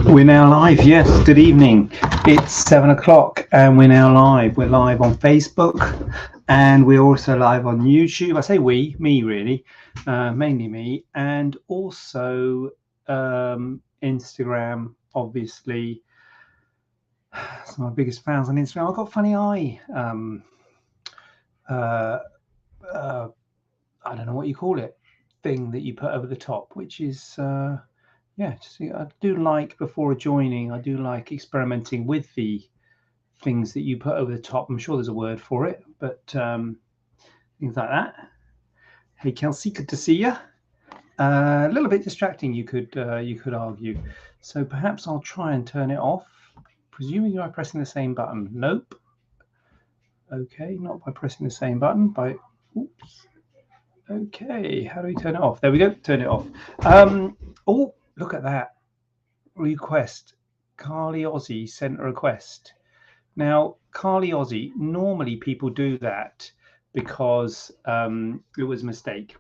We're now live. Yes, good evening. It's 7 o'clock and we're now live. We're live on Facebook and we're also live on YouTube. I say we, me really, mainly me, and also Instagram, obviously. Some of my biggest fans on Instagram. I've got funny eye. I don't know what you call it, thing that you put over the top, which is yeah, I do like, before joining, I do like experimenting with the things that you put over the top. I'm sure there's a word for it, but things like that. Hey Kelsey, good to see you. A little bit distracting, you could argue. So perhaps I'll try and turn it off, presuming you're pressing the same button. Nope. Okay, not by pressing the same button. By oops. Okay, how do we turn it off? There we go. Turn it off. Oh, look at that request. Carly Aussie sent a request. Now, Carly Aussie, normally people do that because it was a mistake.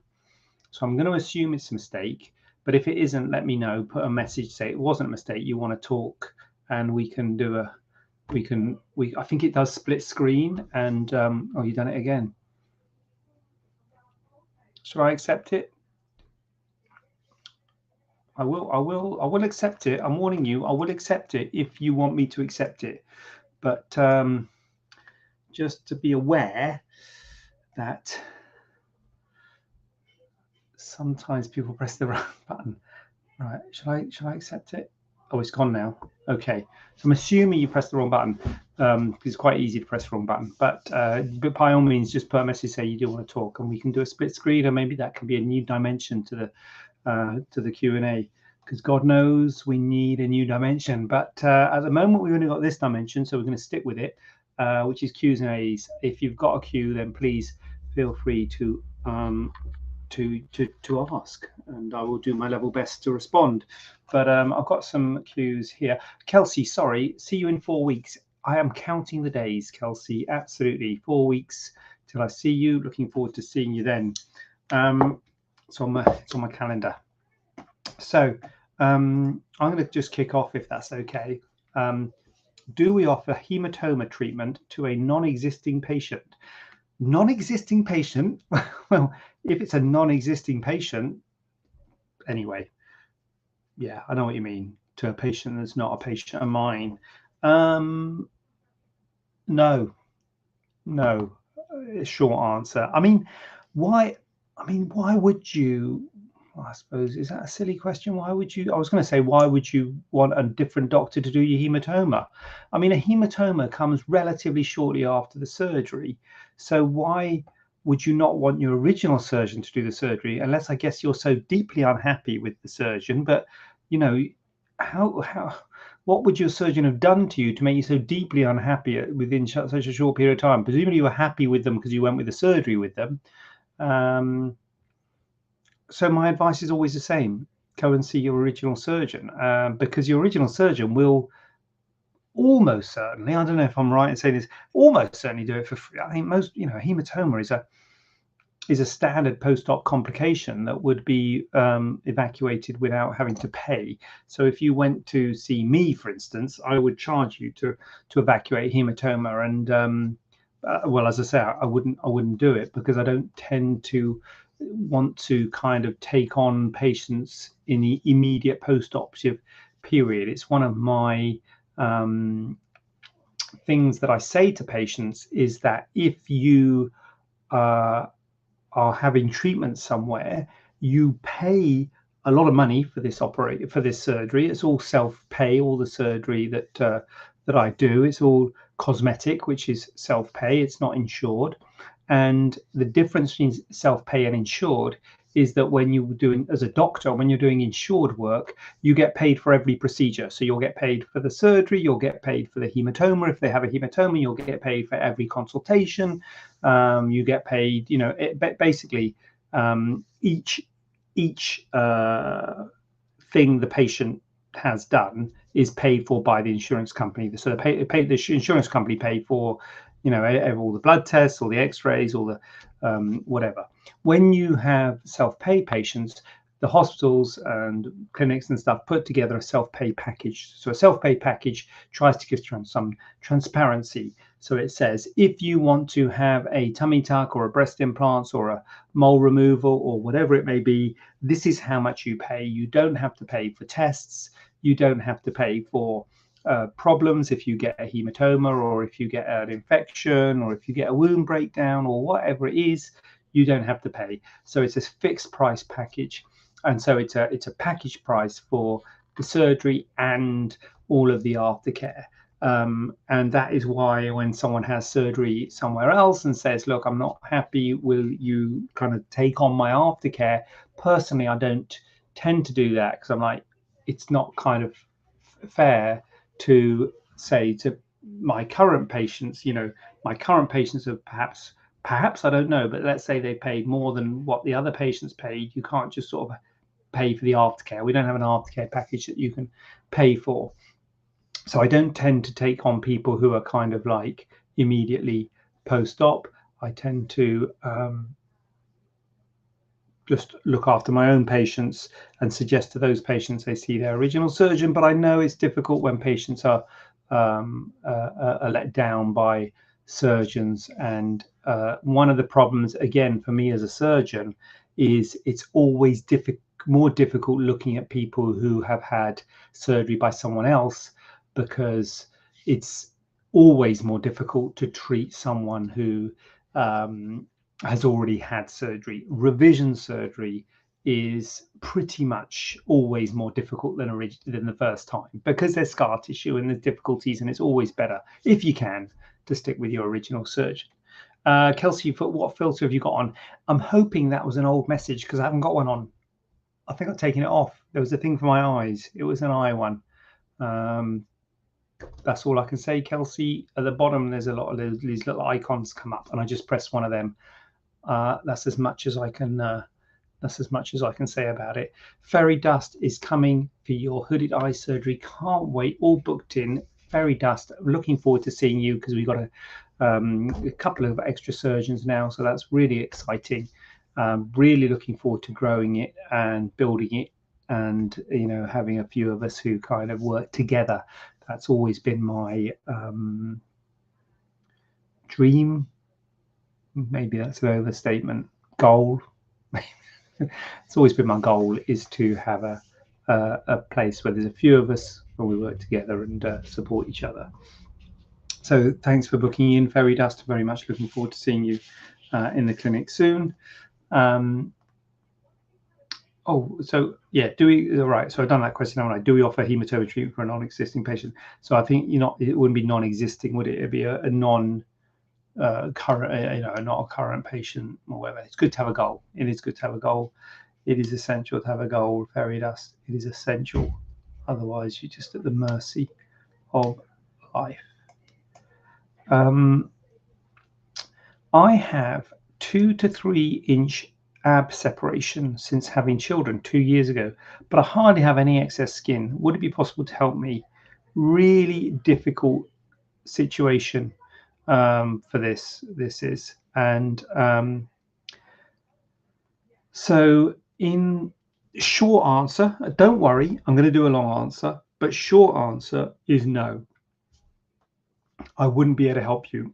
So I'm going to assume it's a mistake. But if it isn't, let me know. Put a message, say it wasn't a mistake. You want to talk, and we can do a. I think it does split screen, and oh, you've done it again. Should I accept it? I will accept it. I'm warning you, I will accept it if you want me to accept it. But just to be aware that sometimes people press the wrong button. Right, should I accept it? Oh, it's gone now. Okay, so I'm assuming you pressed the wrong button. It's quite easy to press the wrong button, but by all means, just put a message, say you do want to talk, and we can do a split screen, or maybe that can be a new dimension to the Q&A, because God knows we need a new dimension. But at the moment, we've only got this dimension, so we're going to stick with it, which is Q's and A's. If you've got a Q, then please feel free to ask, and I will do my level best to respond. But I've got some Q's here. Kelsey, sorry, see you in 4 weeks. I am counting the days, Kelsey. Absolutely, 4 weeks till I see you. Looking forward to seeing you then. It's on my calendar. So I'm going to just kick off, if that's okay. Do we offer hematoma treatment to a non-existing patient? Non-existing patient? Well, if it's a non-existing patient, anyway, yeah, I know what you mean. To a patient that's not a patient of mine. No. Short answer. I mean, why would you? I suppose, is that a silly question? Why would you? I was going to say, why would you want a different doctor to do your hematoma? I mean, a hematoma comes relatively shortly after the surgery. So why would you not want your original surgeon to do the surgery? Unless, I guess, you're so deeply unhappy with the surgeon. But, you know, what would your surgeon have done to you to make you so deeply unhappy within such a short period of time? Presumably you were happy with them because you went with the surgery with them. So my advice is always the same: go and see your original surgeon, because your original surgeon will almost certainly, I don't know if I'm right in saying this, almost certainly do it for free. I think most, hematoma is a standard post-op complication that would be evacuated without having to pay. So if you went to see me, for instance, I would charge you to evacuate hematoma, and well, as I say, I wouldn't do it because I don't tend to want to kind of take on patients in the immediate post-operative period. It's one of my things that I say to patients is that if you are having treatment somewhere, you pay a lot of money for this surgery. It's all self-pay. All the surgery that I do, it's all cosmetic, which is self-pay. It's not insured. And the difference between self-pay and insured is that when you're doing, as a doctor, when you're doing insured work, you get paid for every procedure. So you'll get paid for the surgery, you'll get paid for the hematoma. If they have a hematoma, you'll get paid for every consultation. You get paid, basically each thing the patient has done is paid for by the insurance company. So the insurance company paid for, all the blood tests, all the x-rays, all the whatever. When you have self-pay patients, the hospitals and clinics and stuff put together a self-pay package. So a self-pay package tries to give some transparency. So it says, if you want to have a tummy tuck or a breast implants or a mole removal or whatever it may be, this is how much you pay. You don't have to pay for tests. You don't have to pay for problems if you get a hematoma or if you get an infection or if you get a wound breakdown or whatever it is. You don't have to pay. So it's a fixed price package. And so it's a package price for the surgery and all of the aftercare. And that is why when someone has surgery somewhere else and says, look, I'm not happy, will you kind of take on my aftercare? Personally, I don't tend to do that because I'm like, it's not kind of fair to say to my current patients, my current patients are perhaps I don't know, but let's say they paid more than what the other patients paid. You can't just sort of pay for the aftercare. We don't have an aftercare package that you can pay for. So I don't tend to take on people who are kind of like immediately post-op. I tend to just look after my own patients and suggest to those patients they see their original surgeon. But I know it's difficult when patients are let down by surgeons. And one of the problems, again, for me as a surgeon, is it's always more difficult looking at people who have had surgery by someone else, because it's always more difficult to treat someone who has already had surgery. Revision surgery is pretty much always more difficult than the first time, because there's scar tissue and there's difficulties, and it's always better, if you can, to stick with your original surgeon. Kelsey, what filter have you got on? I'm hoping that was an old message because I haven't got one on. I think I've taken it off. There was a thing for my eyes. It was an eye one. That's all I can say, Kelsey. At the bottom, there's a lot of these little icons come up, and I just press one of them. That's as much as I can. That's as much as I can say about it. Fairy Dust is coming for your hooded eye surgery. Can't wait. All booked in. Fairy Dust. Looking forward to seeing you, because we've got a couple of extra surgeons now, so that's really exciting. Really looking forward to growing it and building it, and having a few of us who kind of work together. That's always been my dream. Maybe that's an overstatement. Goal. It's always been my goal, is to have a place where there's a few of us where we work together and support each other. So thanks for booking in, Fairy Dust. Very much looking forward to seeing you in the clinic soon. So yeah, right? So I've done that question, haven't I? Do we offer hematoma treatment for a non-existing patient? So I think it wouldn't be non-existing, would it? It'd be a non current, not a current patient or whatever. It's good to have a goal. It is good to have a goal. It is essential to have a goal, Fairy Dust. It is essential. Otherwise, you're just at the mercy of life. I have 2 to 3 inch ab separation since having children 2 years ago, but I hardly have any excess skin. Would it be possible to help me? Really difficult situation for this is, and so in short answer, don't worry, I'm going to do a long answer, but short answer is no. I wouldn't be able to help you.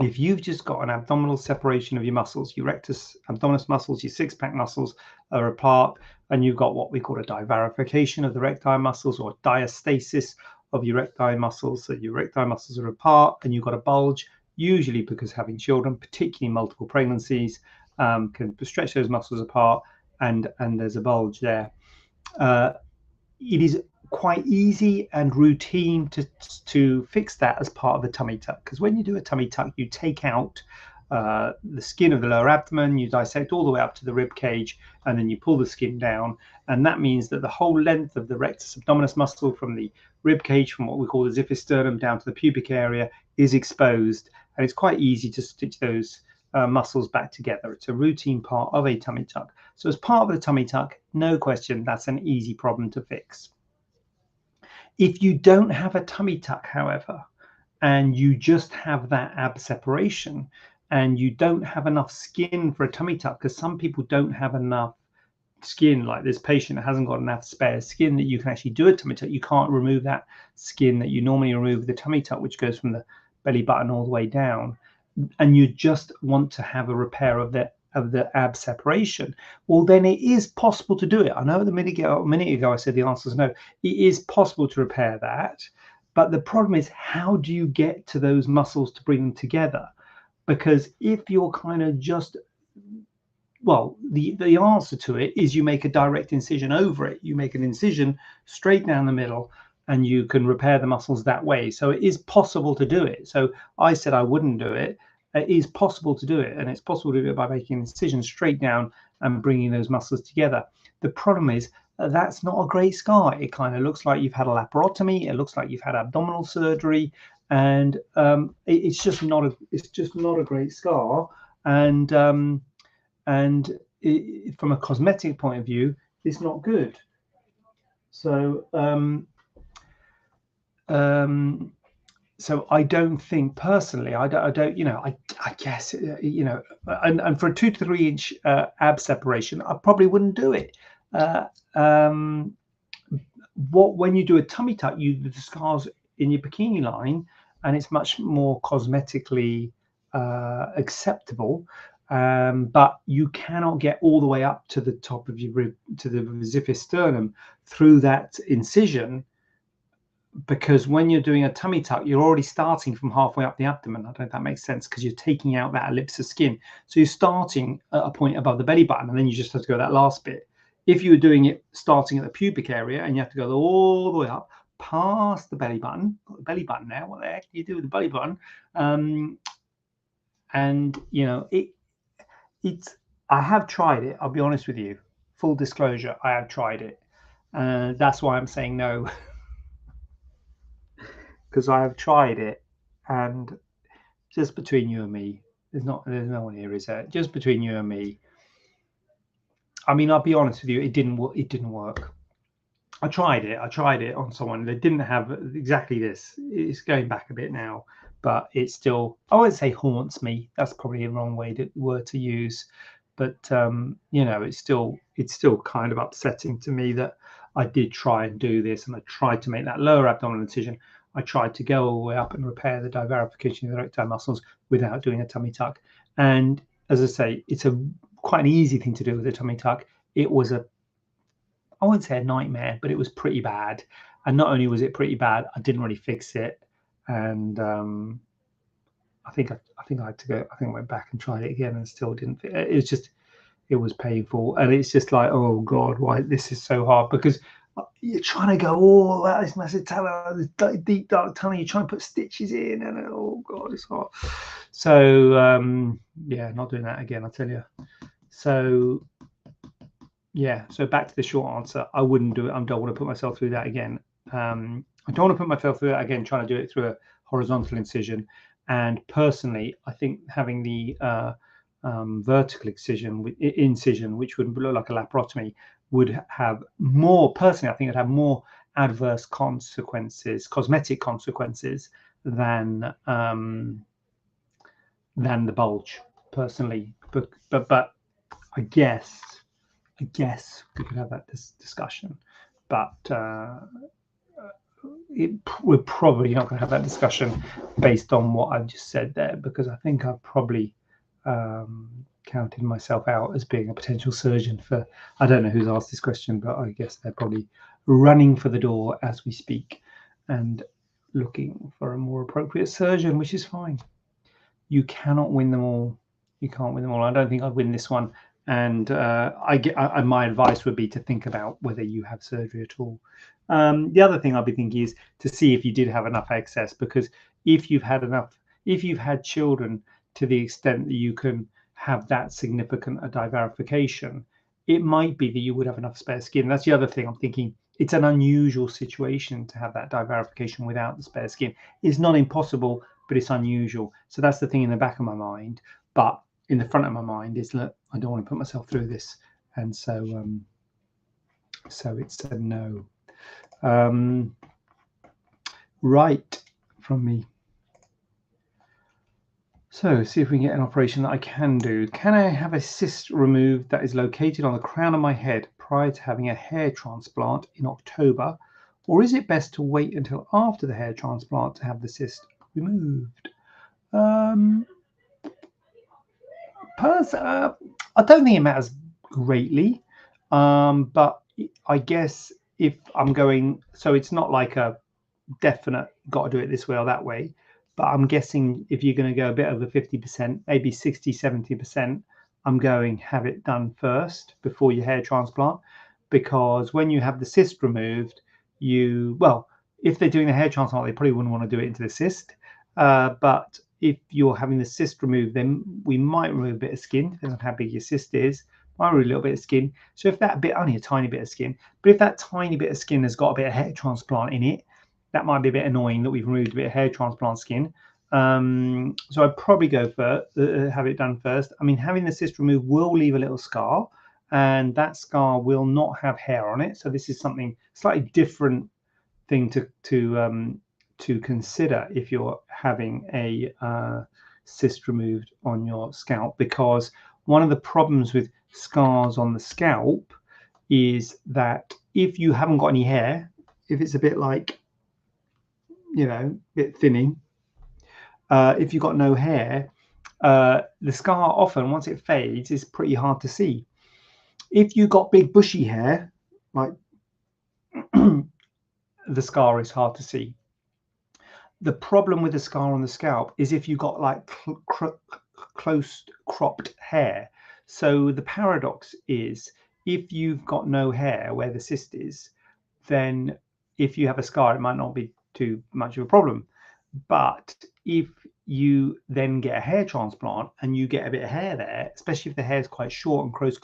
If you've just got an abdominal separation of your muscles, your rectus abdominis muscles, your six-pack muscles are apart, and you've got what we call a divarification of the recti muscles, or diastasis of your recti muscles, so your recti muscles are apart and you've got a bulge, usually because having children, particularly multiple pregnancies, can stretch those muscles apart, and there's a bulge there. It is quite easy and routine to fix that as part of the tummy tuck, because when you do a tummy tuck, you take out the skin of the lower abdomen, you dissect all the way up to the rib cage, and then you pull the skin down, and that means that the whole length of the rectus abdominis muscle from the rib cage, from what we call the xiphisternum down to the pubic area, is exposed, and it's quite easy to stitch those muscles back together. It's a routine part of a tummy tuck. So as part of the tummy tuck, no question, that's an easy problem to fix. If you don't have a tummy tuck, however, and you just have that ab separation, and you don't have enough skin for a tummy tuck, because some people don't have enough skin, like this patient hasn't got enough spare skin that you can actually do a tummy tuck. You can't remove that skin that you normally remove with the tummy tuck, which goes from the belly button all the way down, and you just want to have a repair of the ab separation. Well, then it is possible to do it. I know a minute ago I said the answer is no. It is possible to repair that, but the problem is, how do you get to those muscles to bring them together? Because if you're kind of just, well, the answer to it is you make a direct incision over it. You make an incision straight down the middle, and you can repair the muscles that way. So it is possible to do it. So I said I wouldn't do it. It is possible to do it, and it's possible to do it by making an incision straight down and bringing those muscles together. The problem is that's not a great scar. It kind of looks like you've had a laparotomy. It looks like you've had abdominal surgery, and it's just not a great scar. And from a cosmetic point of view, it's not good. So so I don't think personally, I don't, you know, I guess, you know, and for a 2 to 3 inch ab separation, I probably wouldn't do it. When you do a tummy tuck, the scars in your bikini line, and it's much more cosmetically acceptable. But you cannot get all the way up to the top of your rib, to the visiphus sternum, through that incision, because when you're doing a tummy tuck, you're already starting from halfway up the abdomen. I don't know if that makes sense, because you're taking out that ellipse of skin. So you're starting at a point above the belly button, and then you just have to go that last bit. If you were doing it starting at the pubic area, and you have to go all the way up past the belly button, now, what the heck do you do with the belly button? And you know, I have tried it. I'll be honest with you. Full disclosure, I have tried it. That's why I'm saying no. Because I have tried it, and just between you and me, there's no one here, is there? Just between you and me. I mean, I'll be honest with you, it didn't work. I tried it on someone that didn't have exactly this. It's going back a bit now, but it still, I won't say haunts me. That's probably a wrong word to use. But you know, it's still kind of upsetting to me that I did try and do this, and I tried to make that lower abdominal incision. I tried to go all the way up and repair the divarification of the erectile muscles without doing a tummy tuck. And as I say, it's quite an easy thing to do with a tummy tuck. It was I wouldn't say a nightmare, but it was pretty bad. And not only was it pretty bad, I didn't really fix it. And I think I had to go. I think I went back and tried it again and still didn't fit. It was painful, and it's just like, oh God, why this is so hard, because you're trying to go all out this massive tunnel, this deep dark tunnel. You're trying to put stitches in, and oh God, it's hard. So yeah, not doing that again, I tell you. So yeah, so back to the short answer, I wouldn't do it. I don't want to put myself through that again. I don't want to put myself through that again, trying to do it through a horizontal incision. And personally, I think having the vertical incision, which would look like a laparotomy, would have more, personally, I think it'd have more adverse consequences, cosmetic consequences, than the bulge, personally. But I guess we could have that discussion, but we're probably not going to have that discussion based on what I've just said there, because I think I've probably counted myself out as being a potential surgeon for, I don't know who's asked this question, but I guess they're probably running for the door as we speak and looking for a more appropriate surgeon, which is fine. You cannot win them all. You can't win them all. I don't think I'd win this one. And my advice would be to think about whether you have surgery at all. The other thing I'd be thinking is to see if you did have enough excess, because if you've had children to the extent that you can have that significant a divarification, it might be that you would have enough spare skin. That's the other thing I'm thinking. It's an unusual situation to have that divarification without the spare skin. It's not impossible, but it's unusual. So that's the thing in the back of my mind. But in the front of my mind is, look, I don't want to put myself through this, and so it's a no. Right from me. So see if we can get an operation that I can do. Can I have a cyst removed that is located on the crown of my head prior to having a hair transplant in October? Or is it best to wait until after the hair transplant to have the cyst removed? Um, I don't think it matters greatly, but I guess if I'm going, so it's not like a definite got to do it this way or that way, but I'm guessing if you're going to go a bit over 50%, maybe 60, 70%, I'm going have it done first before your hair transplant, because when you have the cyst removed, well, if they're doing the hair transplant, they probably wouldn't want to do it into the cyst, but if you're having the cyst removed, then we might remove a bit of skin, depends on how big your cyst is. Might remove a little bit of skin. So if that bit, only a tiny bit of skin, but if that tiny bit of skin has got a bit of hair transplant in it, that might be a bit annoying that we've removed a bit of hair transplant skin. So I'd probably go for have it done first. I mean, having the cyst removed will leave a little scar, and that scar will not have hair on it. So this is something slightly different thing to consider if you're having a cyst removed on your scalp, because one of the problems with scars on the scalp is that if you haven't got any hair, if it's a bit like, a bit thinning, if you've got no hair, the scar often, once it fades, is pretty hard to see. If you've got big bushy hair, like the scar is hard to see. The problem with the scar on the scalp is if you've got like close cropped hair. So the paradox is, if you've got no hair where the cyst is, then if you have a scar, it might not be too much of a problem. But if you then get a hair transplant and you get a bit of hair there, especially if the hair is quite short and close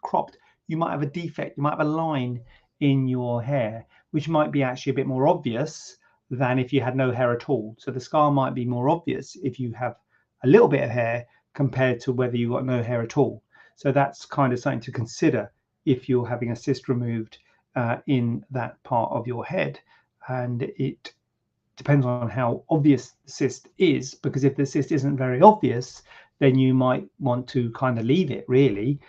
cropped, you might have a defect, you might have a line in your hair, which might be actually a bit more obvious than if you had no hair at all. So the scar might be more obvious if you have a little bit of hair compared to whether you've got no hair at all. So that's kind of something to consider if you're having a cyst removed in that part of your head. And it depends on how obvious the cyst is, because if the cyst isn't very obvious, then you might want to kind of leave it, really,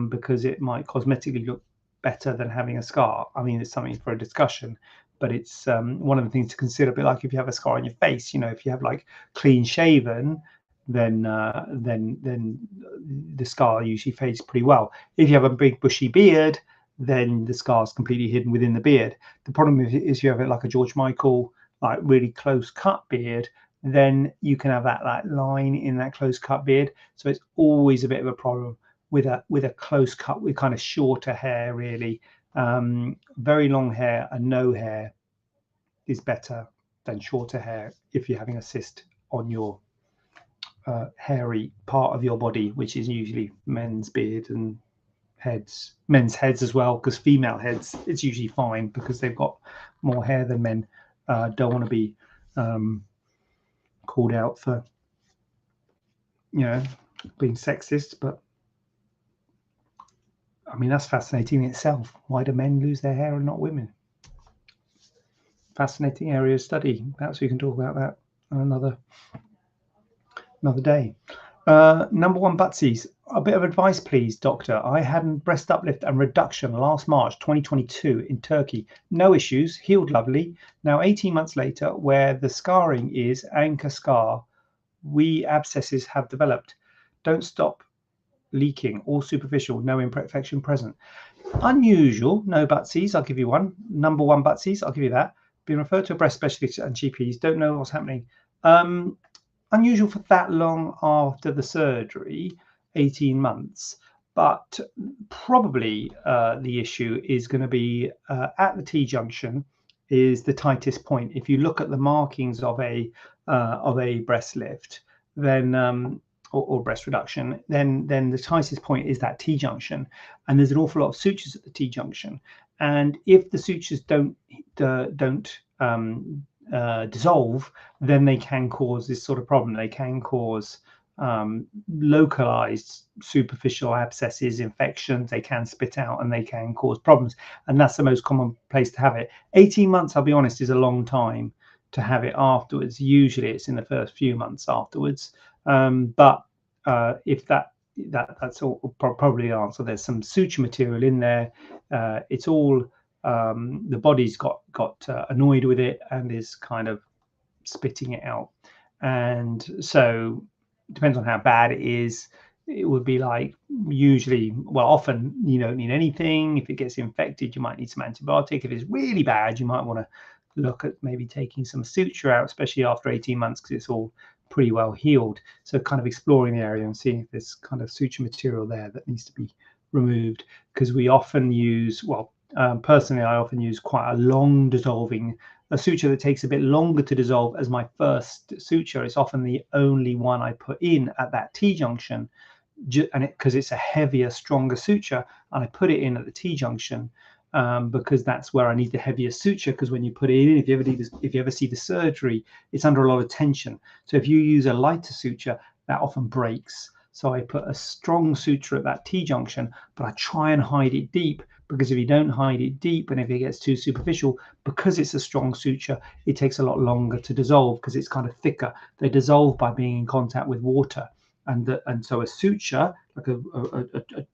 because it might cosmetically look better than having a scar. I mean, it's something for a discussion, but it's one of the things to consider. A bit like if you have a scar on your face, if you have like clean shaven, then the scar usually fades pretty well. If you have a big bushy beard, then the scar is completely hidden within the beard. The problem is you have it like a George Michael, like really close cut beard, then you can have that like line in that close cut beard. So it's always a bit of a problem with a close cut with kind of shorter hair, really. Very long hair and no hair is better than shorter hair if you're having a cyst on your hairy part of your body, which is usually men's beard and men's heads as well, because female heads, it's usually fine because they've got more hair than men. Don't want to be called out for being sexist, but I mean, that's fascinating in itself. Why do men lose their hair and not women? Fascinating area of study. Perhaps we can talk about that another day. Number one, Buttsies. A bit of advice, please, doctor. I had a breast uplift and reduction last March 2022 in Turkey. No issues, healed lovely. Now 18 months later, where the scarring is anchor scar, abscesses have developed. Don't stop leaking, all superficial, no imperfection present. Unusual, no Buttsies, I'll give you one. Number one Buttsies, I'll give you that. Been referred to a breast specialist and GPs, don't know what's happening. Unusual for that long after the surgery, 18 months, but probably the issue is going to be at the T-junction is the tightest point. If you look at the markings of a breast lift, then or breast reduction, then the tightest point is that T-junction, and there's an awful lot of sutures at the T-junction, and if the sutures don't dissolve, then they can cause this sort of problem. They can cause localized superficial abscesses, infections. They can spit out and they can cause problems, and that's the most common place to have it. 18 months, I'll be honest, is a long time to have it afterwards. Usually it's in the first few months afterwards. But if that's all, probably the answer. There's some suture material in there. It's all the body's got annoyed with it and is kind of spitting it out. And so it depends on how bad it is. It would be like, usually, well, often you don't need anything. If it gets infected, you might need some antibiotic. If it's really bad, you might want to look at maybe taking some suture out, especially after 18 months, because it's all pretty well healed. So kind of exploring the area and seeing if there's kind of suture material there that needs to be removed, because we often use, well, personally, I often use quite a long dissolving, a suture that takes a bit longer to dissolve as my first suture. It's often the only one I put in at that T-junction, and because it's a heavier, stronger suture, and I put it in at the T-junction because that's where I need the heaviest suture. Because when you put it in, if you ever see the surgery, it's under a lot of tension. So if you use a lighter suture, that often breaks. So I put a strong suture at that T-junction, but I try and hide it deep, because if you don't hide it deep and if it gets too superficial, because it's a strong suture, it takes a lot longer to dissolve because it's kind of thicker. They dissolve by being in contact with water. And so a suture, like a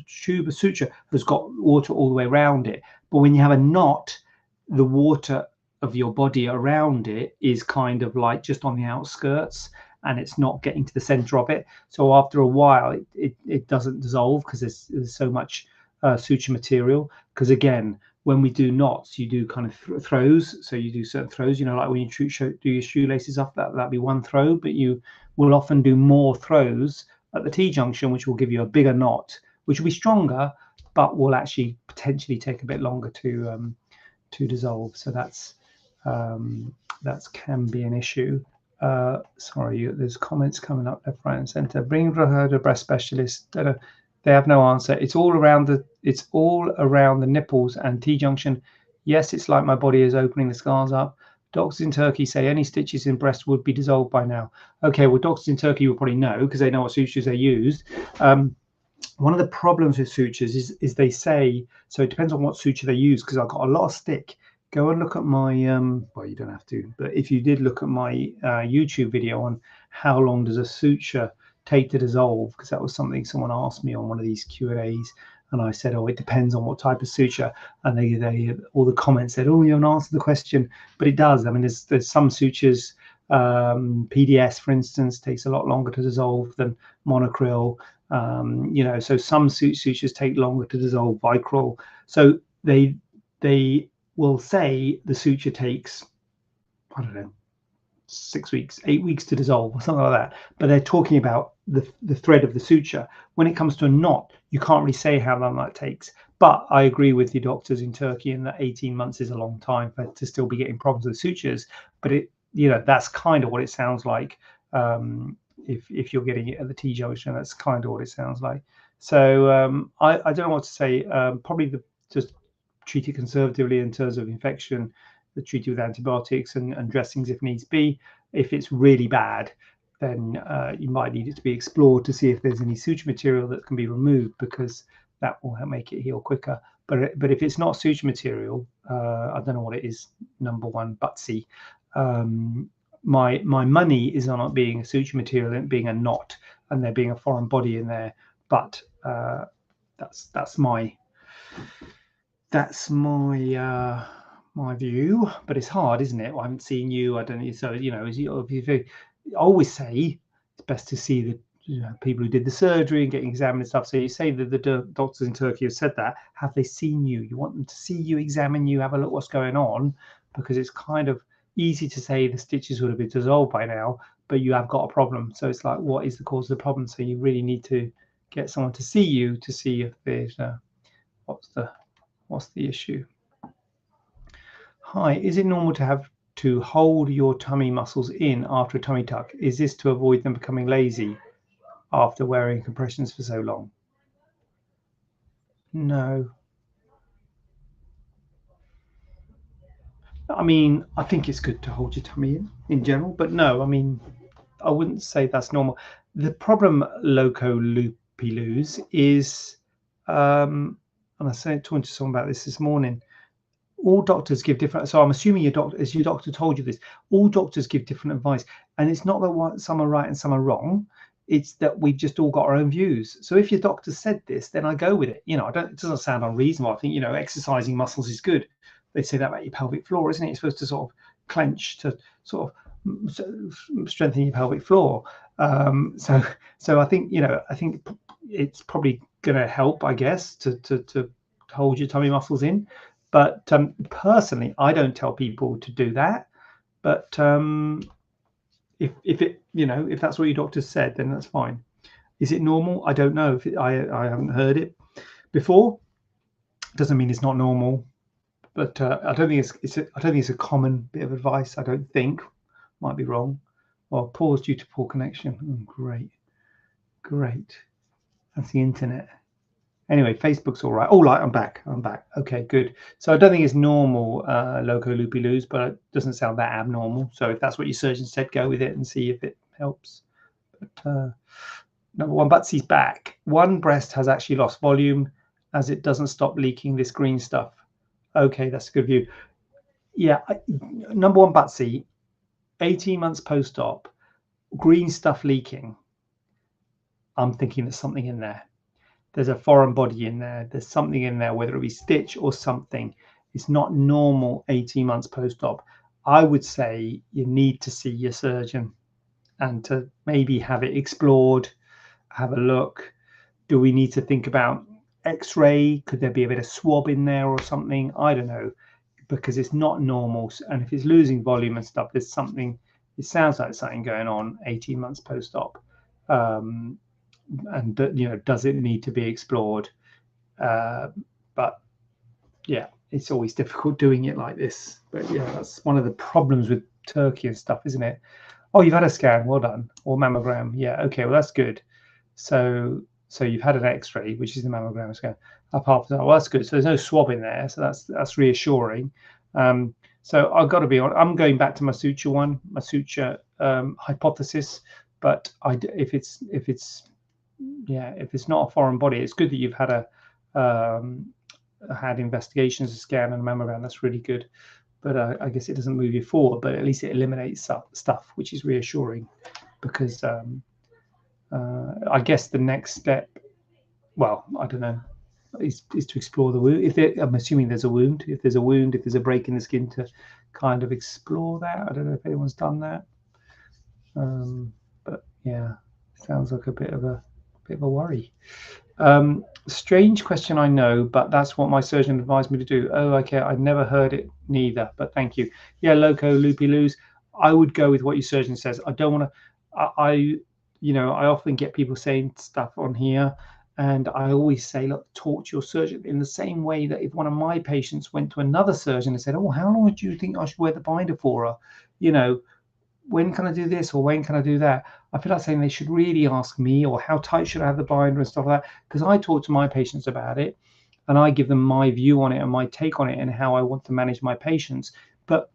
tube of suture, has got water all the way around it. But when you have a knot, the water of your body around it is kind of like just on the outskirts, and it's not getting to the center of it. So after a while, it doesn't dissolve because there's so much suture material. Because again, when we do knots, you do kind of throws. So you do certain throws, like when you do your shoelaces off, that'd be one throw, but you will often do more throws at the T-junction, which will give you a bigger knot, which will be stronger, but will actually potentially take a bit longer to dissolve. So that's can be an issue. Sorry, there's comments coming up left, right, and centre. Bring her to a breast specialist. They have no answer. It's all around the nipples and T-junction. Yes, it's like my body is opening the scars up. Doctors in Turkey say any stitches in breast would be dissolved by now. Okay, well, doctors in Turkey will probably know because they know what sutures they used. One of the problems with sutures is they say, so it depends on what suture they use, because I've got a lot of stick. Go and look at my, well, you don't have to, but if you did look at my YouTube video on how long does a suture take to dissolve, because that was something someone asked me on one of these Q&As, and I said, oh, it depends on what type of suture, and they all the comments said, oh, you haven't answered the question, but it does. I mean, there's some sutures, PDS, for instance, takes a lot longer to dissolve than monocryl. So some sutures take longer to dissolve, Vicryl. So they will say the suture takes, I don't know, 6 weeks, 8 weeks to dissolve or something like that. But they're talking about the thread of the suture. When it comes to a knot, you can't really say how long that takes. But I agree with the doctors in Turkey in that 18 months is a long time to still be getting problems with sutures. But that's kind of what it sounds like. If you're getting it at the T-junction, that's kind of what it sounds like. So I don't know what to say. Probably just treat it conservatively in terms of infection, treat it with antibiotics and dressings if needs be. If it's really bad, then you might need it to be explored to see if there's any suture material that can be removed, because that will make it heal quicker. But if it's not suture material, I don't know what it is. Number one, butsy. My money is on it being a suture material and being a knot, and there being a foreign body in there. But that's my my view. But it's hard, isn't it? Well, I haven't seen you. I don't know. So I always say it's best to see the people who did the surgery and getting examined and stuff. So you say that the doctors in Turkey have said that. Have they seen you? You want them to see you, examine you, have a look what's going on, because it's kind of easy to say the stitches would have been dissolved by now, but you have got a problem. So it's like, what is the cause of the problem? So you really need to get someone to see you to see if there's what's the issue. Hi, is it normal to have to hold your tummy muscles in after a tummy tuck? Is this to avoid them becoming lazy after wearing compressions for so long? No. I mean, I think it's good to hold your tummy in general, but no, I mean, I wouldn't say that's normal. The problem, loco loopy-loos, is, and I was talking to someone about this morning, all doctors give different. So I'm assuming your doctor told you this. All doctors give different advice, and it's not that some are right and some are wrong. It's that we've just all got our own views. So if your doctor said this, then I go with it. You know, it doesn't sound unreasonable. I think, you know, exercising muscles is good. They say that about your pelvic floor, isn't it? You're supposed to sort of clench to sort of strengthen your pelvic floor. So I think, you know, I think it's probably going to help, I guess, to hold your tummy muscles in. But personally, I don't tell people to do that. But if it, you know, if that's what your doctor said, then that's fine. Is it normal? I don't know. I haven't heard it before. Doesn't mean it's not normal. But I don't think I don't think it's a common bit of advice. I don't think. Might be wrong. Well, pause due to poor connection. Oh, great. That's the internet. Anyway, Facebook's all right. Oh, right, I'm back. Okay, good. So I don't think it's normal, loco loopy loos, but it doesn't sound that abnormal. So if that's what your surgeon said, go with it and see if it helps. But number one, Butsy's back. One breast has actually lost volume as it doesn't stop leaking this green stuff. Okay, that's a good view. Yeah, number one, Butsy, 18 months post-op, green stuff leaking. I'm thinking there's something in there. There's a foreign body in there. There's something in there, whether it be stitch or something. It's not normal 18 months post-op. I would say you need to see your surgeon and to maybe have it explored, have a look. Do we need to think about x-ray? Could there be a bit of swab in there or something? I don't know, because it's not normal. And if it's losing volume and stuff, there's something, it sounds like something going on 18 months post-op. And you know, does it need to be explored? But yeah, it's always difficult doing it like this. But yeah, that's one of the problems with Turkey and stuff, isn't it? Oh, you've had a scan, well done, or mammogram. Yeah, okay, well that's good. So you've had an X-ray, which is the mammogram scan. Apart from that, well, that's good. So there's no swab in there, so that's reassuring. So I've got to be honest. I'm going back to my suture hypothesis. But if it's not a foreign body, it's good that you've had had investigations, a scan, and a mammogram. That's really good. But I guess it doesn't move you forward, but at least it eliminates stuff, which is reassuring. Because I guess the next step, well, I don't know, is to explore the wound. I'm assuming there's a wound. If there's a wound, if there's a break in the skin, to kind of explore that. I don't know if anyone's done that. But yeah, sounds like a bit of a worry. Strange question, I know, but that's what my surgeon advised me to do. Oh, okay, I'd never heard it neither, but thank you. Yeah, loco loopy loos. I would go with what your surgeon says. I don't want to. I often get people saying stuff on here, and I always say, look, talk to your surgeon in the same way that if one of my patients went to another surgeon and said, oh, how long do you think I should wear the binder for? Or, you know, when can I do this or when can I do that? I feel like saying they should really ask me, or how tight should I have the binder and stuff like that, because I talk to my patients about it and I give them my view on it and my take on it and how I want to manage my patients. But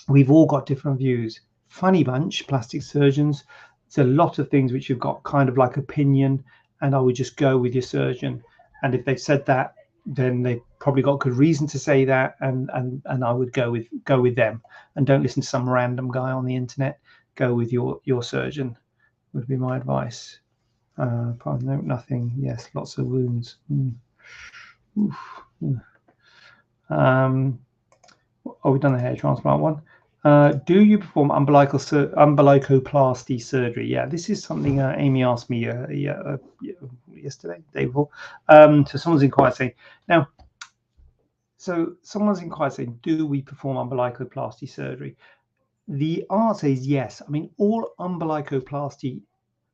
we've all got different views. Funny bunch, plastic surgeons. It's a lot of things which you've got kind of like opinion, and I would just go with your surgeon. And if they've said that, then they've probably got good reason to say that, and I would go with them, and don't listen to some random guy on the internet. Go with your surgeon would be my advice. No, nothing. Yes, lots of wounds. Oh, we've done the hair transplant one. Do you perform umbilicoplasty surgery? Yeah, this is something Amy asked me yesterday, day before. So someone's inquired saying, now, do we perform umbilicoplasty surgery? The answer is yes. I mean, all umbilicoplasty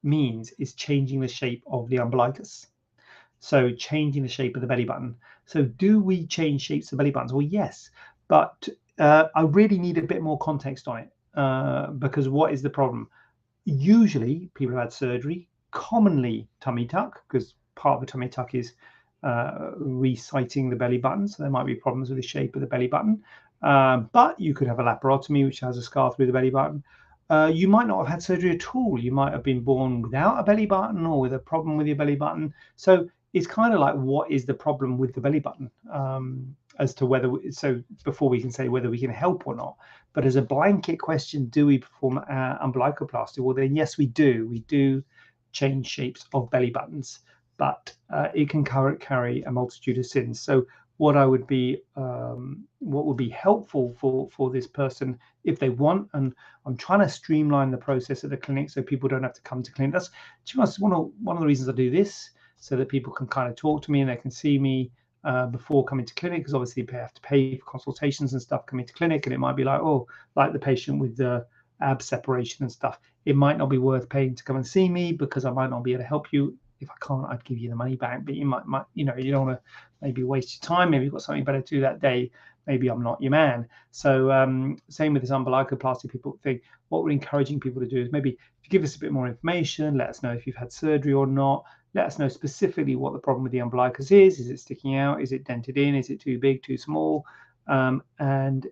means is changing the shape of the umbilicus. So changing the shape of the belly button. So do we change shapes of belly buttons? Well, yes, but I really need a bit more context on it, because what is the problem? Usually people have had surgery, commonly tummy tuck, because part of the tummy tuck is resighting the belly button. So there might be problems with the shape of the belly button. But you could have a laparotomy, which has a scar through the belly button. You might not have had surgery at all. You might have been born without a belly button or with a problem with your belly button. So it's kind of like, what is the problem with the belly button? as to whether so before we can say whether we can help or not. But as a blanket question, do we perform umbilicoplasty? Well, then yes, we do. We do change shapes of belly buttons, but it can carry a multitude of sins. So what would be helpful for this person if they want, and I'm trying to streamline the process at the clinic so people don't have to come to clinic. That's one of the reasons I do this, so that people can kind of talk to me and they can see me before coming to clinic, because obviously they have to pay for consultations and stuff coming to clinic, and it might be like, oh, like the patient with the ab separation and stuff, it might not be worth paying to come and see me because I might not be able to help you. If I can't, I'd give you the money back, but you might you don't want to maybe waste your time. Maybe you've got something better to do that day. Maybe I'm not your man. So same with this umbilicoplasty, people think what we're encouraging people to do is maybe if you give us a bit more information, let us know if you've had surgery or not. Let us know specifically what the problem with the umbilicus is. Is it sticking out? Is it dented in? Is it too big, too small? And send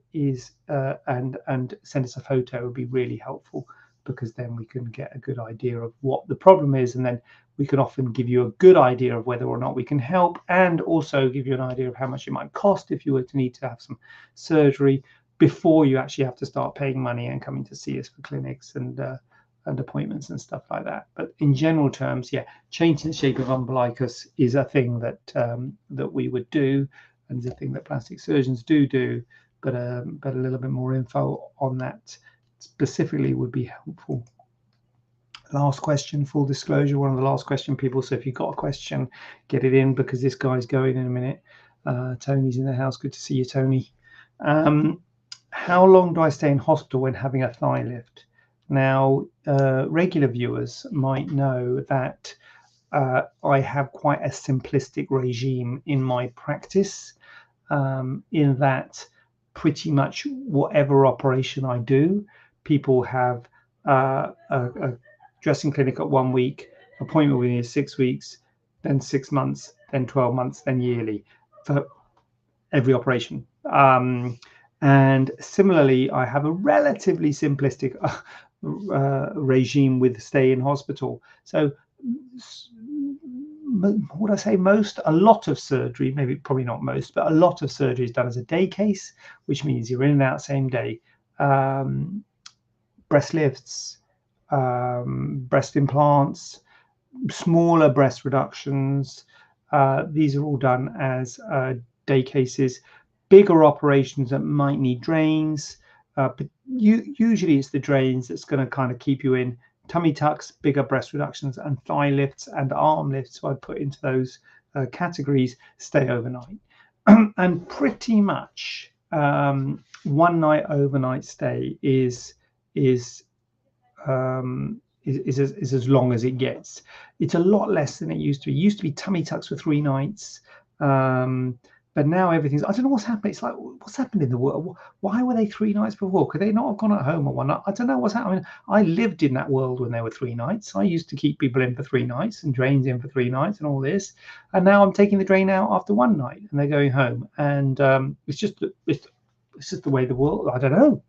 us a photo. It would be really helpful, because then we can get a good idea of what the problem is, and then we can often give you a good idea of whether or not we can help, and also give you an idea of how much it might cost if you were to need to have some surgery before you actually have to start paying money and coming to see us for clinics and appointments and stuff like that. But in general terms, yeah, changing the shape of umbilicus is a thing that that we would do, and is a thing that plastic surgeons do. But a little bit more info on that specifically would be helpful. Last question, full disclosure, one of the last question people. So if you've got a question, get it in, because this guy's going in a minute. Tony's in the house. Good to see you, Tony. How long do I stay in hospital when having a thigh lift? Now, regular viewers might know that I have quite a simplistic regime in my practice, in that pretty much whatever operation I do, people have a dressing clinic at 1 week, appointment within 6 weeks, then 6 months, then 12 months, then yearly for every operation. And similarly, I have a relatively simplistic regime with stay in hospital. So would I say a lot of surgery, maybe probably not most, but a lot of surgery is done as a day case, which means you're in and out same day. Breast lifts, breast implants, smaller breast reductions, these are all done as day cases. Bigger operations that might need drains, but usually it's the drains that's going to kind of keep you in. Tummy tucks, bigger breast reductions, and thigh lifts and arm lifts, so I put into those categories, stay overnight. And pretty much 1 night overnight stay is as long as it gets. It's a lot less than it used to be. It used to be tummy tucks for 3 nights. But now everything's, I don't know what's happened. It's like, what's happened in the world? Why were they 3 nights before? Could they not have gone at home at 1 night? I don't know what's happening. I lived in that world when there were 3 nights. I used to keep people in for 3 nights and drains in for 3 nights and all this. And now I'm taking the drain out after 1 night and they're going home. And it's just the way the world, I don't know.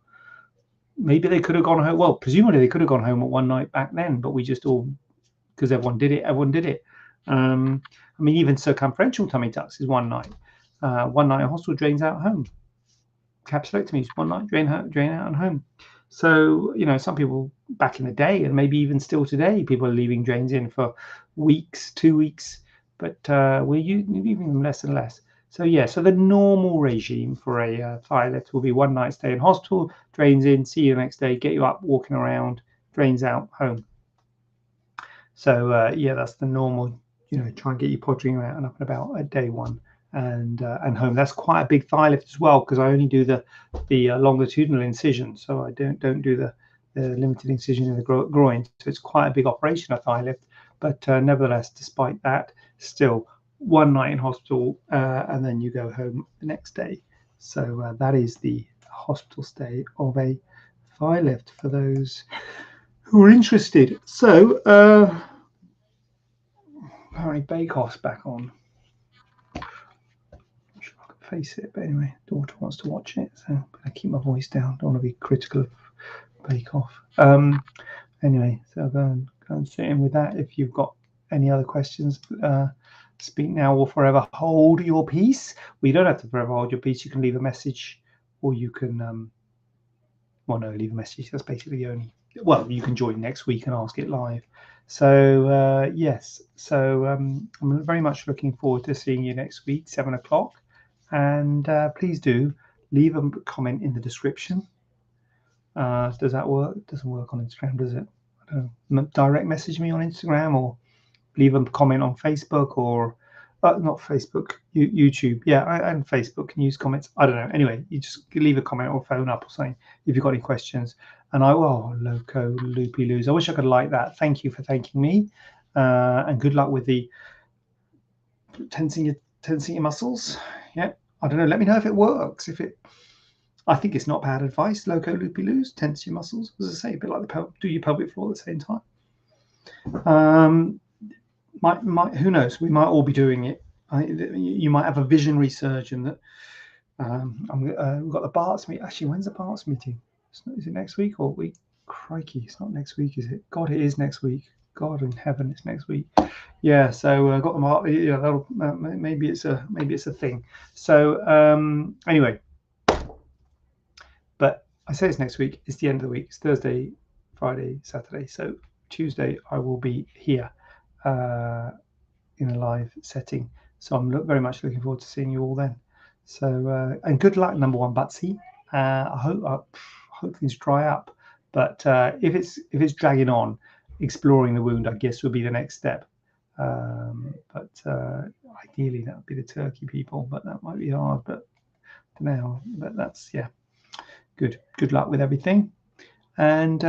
Maybe they could have gone home. Well, presumably they could have gone home at 1 night back then, but we just all, because everyone did it. I mean, even circumferential tummy tucks is 1 night. 1 night in hospital, drains out home. Capsulectomies, 1 night, drain out and home. So, some people back in the day, and maybe even still today, people are leaving drains in for weeks, 2 weeks, but we're leaving them less and less. So yeah, so the normal regime for a thigh lift will be 1 night stay in hospital, drains in, see you the next day, get you up, walking around, drains out, home. So yeah, that's the normal, try and get you pottering around and up and about at day 1. And home. That's quite a big thigh lift as well, because I only do the longitudinal incision, so I don't do the limited incision in the groin. So it's quite a big operation, a thigh lift. But nevertheless, despite that, still 1 night in hospital, and then you go home the next day. So that is the hospital stay of a thigh lift for those who are interested. So apparently Bake Off's back on. Face it, but anyway, daughter wants to watch it, so I'm gonna keep my voice down. Don't want to be critical of Bake Off. Anyway, so go and sit in with that. If you've got any other questions, Speak now or forever hold your peace. Well, you don't have to forever hold your peace. You can leave a message, or you can, well, no, leave a message. That's basically the only. Well, you can join next week and ask it live. So yes, so I'm very much looking forward to seeing you next week, 7 o'clock. And please do leave a comment in the description. Does that work? It doesn't work on Instagram, does it? I don't know. Direct message me on Instagram, or leave a comment on Facebook, or not Facebook, YouTube. Yeah, and Facebook can use comments. I don't know. Anyway, you just leave a comment or phone up or something if you've got any questions. And Loco Loopy Loos. I wish I could like that. Thank you for thanking me, and good luck with the tensing your muscles. Yeah, I don't know. Let me know if it works. I think it's not bad advice. Loco Loopy Loos, tense your muscles. As I say, a bit like do your pelvic floor at the same time. Who knows? We might all be doing it. You might have a visionary surgeon that we've got the Barts meet. Actually, when's the Barts meeting? Is it next week or week? Crikey, it's not next week, is it? God, it is next week. God in heaven, it's next week. Yeah, so got them out. Yeah, that'll maybe it's a thing. So anyway, but I say it's next week. It's the end of the week. It's Thursday, Friday, Saturday. So Tuesday I will be here in a live setting. So I'm very much looking forward to seeing you all then. So and good luck, number one, Butsy. I hope things dry up. But if it's dragging on, exploring the wound, I guess, would be the next step. But ideally, that would be the Turkey people. But that might be hard. But now, but that's Good luck with everything. And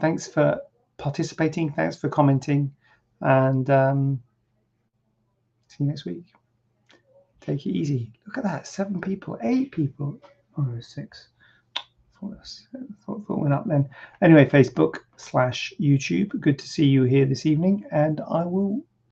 thanks for participating. Thanks for commenting. And see you next week. Take it easy. Look at that. 7 people, 8 people. Oh, 6. Thought went up then. Anyway, Facebook/YouTube. Good to see you here this evening. And I will